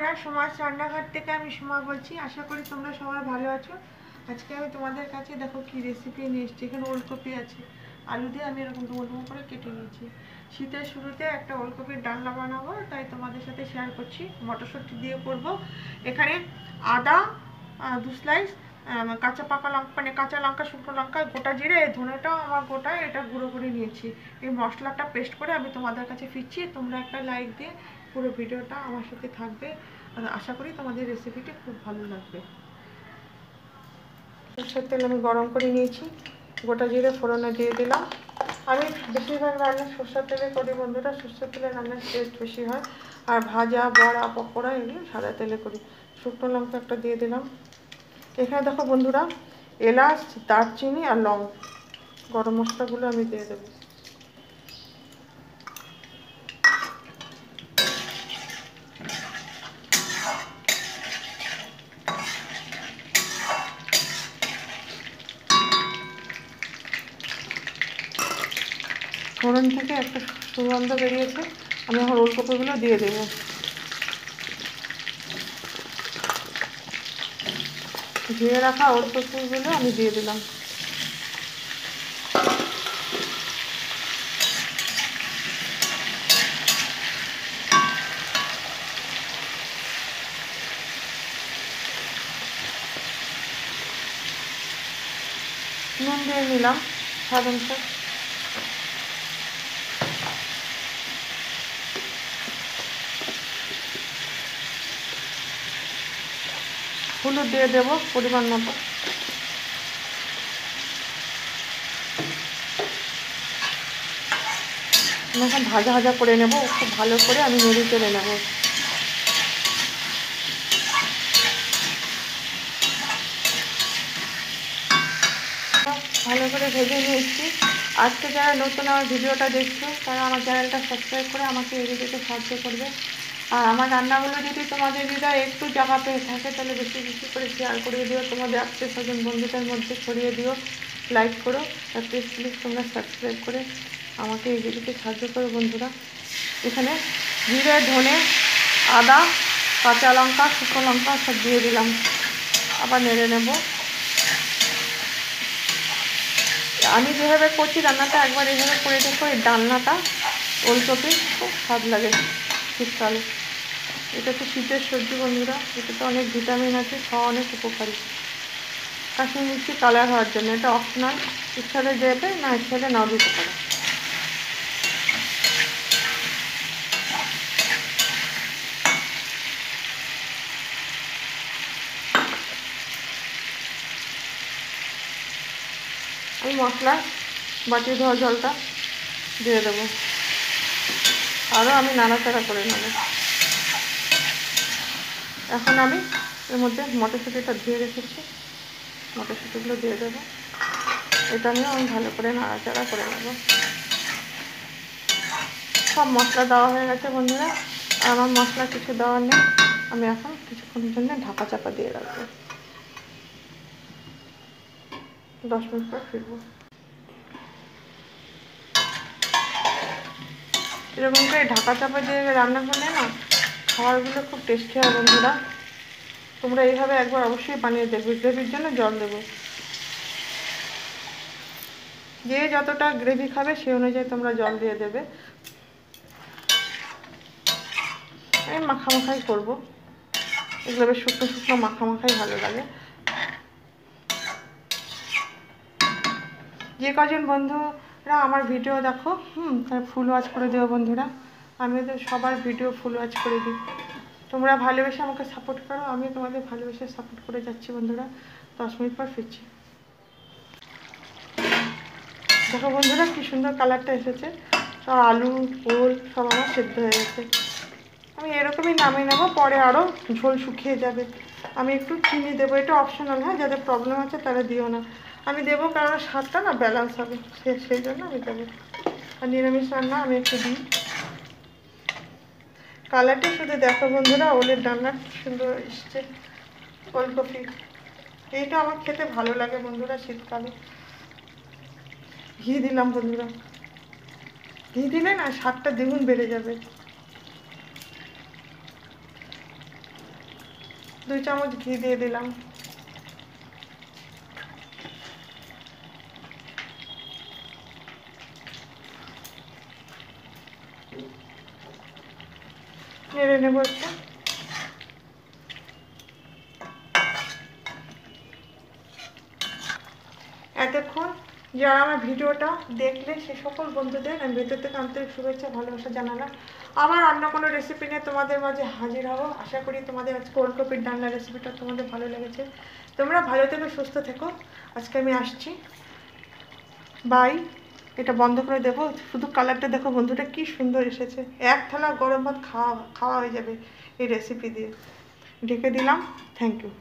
বন্ধুরা, সমাজ রান্নাঘর থেকে আমি সোমা বলছি। আশা করি তোমরা সবাই ভালো আছো। আজকে আমি তোমাদের কাছে দেখো কি রেসিপি নিয়ে এসেছি। এখানে ওলকপি আছে, আলু দিয়ে আমি এরকম ডুমো ডুমো করে কেটে নিয়েছি। শীতের শুরুতে একটা ওলকপির ডালনা বানাবো, তাই তোমাদের সাথে শেয়ার করছি। মটরশুঁটি দিয়ে করব। এখানে আদা 2 স্লাইস, কাঁচা পাকা লঙ্কা মানে কাঁচা লঙ্কা, শুকনো লঙ্কা, গোটা জিরে, ধনেটাও আমার গোটা, এটা গুঁড়ো করে নিয়েছি। এই মশলাটা পেস্ট করে আমি তোমাদের কাছে ফিরছি। তোমরা একটা লাইক দিয়ে পুরো ভিডিওটা আমার সাথে থাকবে। আশা করি তোমাদের রেসিপিটি খুব ভালো লাগবে। সরষের তেল আমি গরম করে নিয়েছি, গোটা জিরে ফোড়নে দিয়ে দিলাম। আমি বেশিরভাগ রান্না সরষের তেলে করি বন্ধুরা। সরষের তেলে রান্নার টেস্ট বেশি হয়। আর ভাজা, বড়া, পকোড়া এগুলো সাদা তেলে করি। শুকনো লঙ্কা একটা দিয়ে দিলাম। এখানে দেখো বন্ধুরা, এলাচ, দারচিনি আর লং, গরম মশলাগুলো আমি দিয়ে দেবো। ফোড়ন থেকে একটা সুগন্ধ বেরিয়েছে। আমি এখন ওলকপিগুলো দিয়ে দেবো। ধুয়ে রাখা ওলকপিগুলো আমি দিয়ে দিলাম। নুন দিয়ে নিলাম স্বাদ অনুসারে। হলুদ দিয়ে দেবো পরিমাণ মতো। এখন ভাজা ভাজা করে নেব, খুব ভালো করে আমি নেড়ে চেড়ে নেব। ভালো করে ভেজে নিয়েছি। আজকে যারা নতুন আমার ভিডিওটা দেখছো, তারা আমার চ্যানেলটা সাবস্ক্রাইব করে আমাকে এগিয়ে যেতে সাহায্য করবে। আর আমার রান্নাগুলো যদি তোমাদের হৃদয় একটু জায়গা পেয়ে থাকে, তাহলে বেশি বেশি করে শেয়ার করে দিও, তোমাদের আত্মীয় স্বজন বন্ধুদের মধ্যে ছড়িয়ে দিও, লাইক করো। আর প্লিজ প্লিজ তোমরা সাবস্ক্রাইব করে আমাকে এগিয়ে যেতে সাহায্য করো বন্ধুরা। এখানে জিরে, ধনে, আদা, কাঁচা লঙ্কা, শুকনো লঙ্কা সব দিয়ে দিলাম। আবার নেড়ে নেব। আমি যেভাবে করছি রান্নাটা, একবার এইভাবে করে দেখো। এই ডালনাটা ওলকপি খুব স্বাদ লাগে শীতকালে। এটা তো শীতের সবজি বন্ধুরা, এটাতে অনেক ভিটামিন আছে, খাওয়া অনেক উপকারী। কাশ্মীরি মির্চি কালার হওয়ার জন্য, এটা অপশনাল, ইচ্ছালে দেবে, না ইচ্ছালে নাও দিতে পারো। আমি মশলা বাটি ধোয়া জলটা দিয়ে দেবো। আরও আমি নাড়াচাড়া করে নেব। এখন আমি এর মধ্যে মটরশুঁটিটা ধুয়ে রেখেছি, মটরশুঁটিগুলো দিয়ে দেবো। এটা নিয়েও আমি ভালো করে নাড়াচাড়া করে নেব। সব মশলা দেওয়া হয়ে গেছে বন্ধুরা। আর আমার মশলা কিছু দেওয়ার নেই। আমি এখন কিছুক্ষণের জন্য ঢাকা চাপা দিয়ে রাখবো। 10 মিনিট পর ফিরবো। এরকম করে ঢাকা চাপা দিয়ে রান্না করলে না, খাবারগুলো খুব টেস্টি হয় বন্ধুরা। তোমরা এইভাবে একবার অবশ্যই বানিয়ে দেখবে। গ্রেভির জন্য জল দেবো। যে যতটা গ্রেভি খাবে সেই অনুযায়ী তোমরা জল দিয়ে দেবে। আমি মাখামাখাই করবো। এগুলো বেশ শুকনো শুকনো মাখামাখাই ভালো লাগে। যে কজন বন্ধুরা আমার ভিডিও দেখো, তারা ফুল ওয়াচ করে দিও বন্ধুরা। আমি তো সবার ভিডিও ফুল ওয়াচ করে দিই। তোমরা ভালোবেসে আমাকে সাপোর্ট করো, আমি তোমাদের ভালোবেসে সাপোর্ট করে যাচ্ছি বন্ধুরা। 10 মিনিট পর ফিরছি। দেখো বন্ধুরা কি সুন্দর কালারটা এসেছে। সব আলু, ওল সব আমার সেদ্ধ হয়ে গেছে। আমি এরকমই নামিয়ে নেবো, পরে আরও ঝোল শুকিয়ে যাবে। আমি একটু চিনি দেবো, এটা অপশনাল, হ্যাঁ, যাদের প্রবলেম আছে তারা দিও না। আমি দেবো কারণ স্বাদটা না ব্যালেন্স হবে, সেই জন্য আমি দেবো। আর নিরামিষ রান্না আমি একটু দিই। কালারটা শুধু দেখো বন্ধুরা, ওলের ডালনা সুন্দর এসছে। ওলকপি এইটা আমার খেতে ভালো লাগে বন্ধুরা শীতকালে। ঘি দিলাম বন্ধুরা। ঘি দিলে না স্বাদটা দ্বিগুণ বেড়ে যাবে। 2 চামচ ঘি দিয়ে দিলাম। নেড়ে নেবো একটু। এতক্ষণ যারা আমার ভিডিওটা দেখলে সে সকল বন্ধুদের আমি ভেতর থেকে আন্তরিক শুভেচ্ছা ভালোবাসা জানালাম। আবার অন্য কোনো রেসিপি নিয়ে তোমাদের মাঝে হাজির হব। আশা করি তোমাদের আজকে ওলকপির ডালনা রেসিপিটা তোমাদের ভালো লেগেছে। তোমরা ভালো থেকো, সুস্থ থেকো। আজকে আমি আসছি, বাই। এটা বন্ধ করে দেবো। শুধু কালারটা দেখো বন্ধুটা কি সুন্দর এসেছে। এক থালা গরম ভাত খাওয়া খাওয়া হয়ে যাবে এই রেসিপি দিয়ে। ঢেকে দিলাম। Thank you.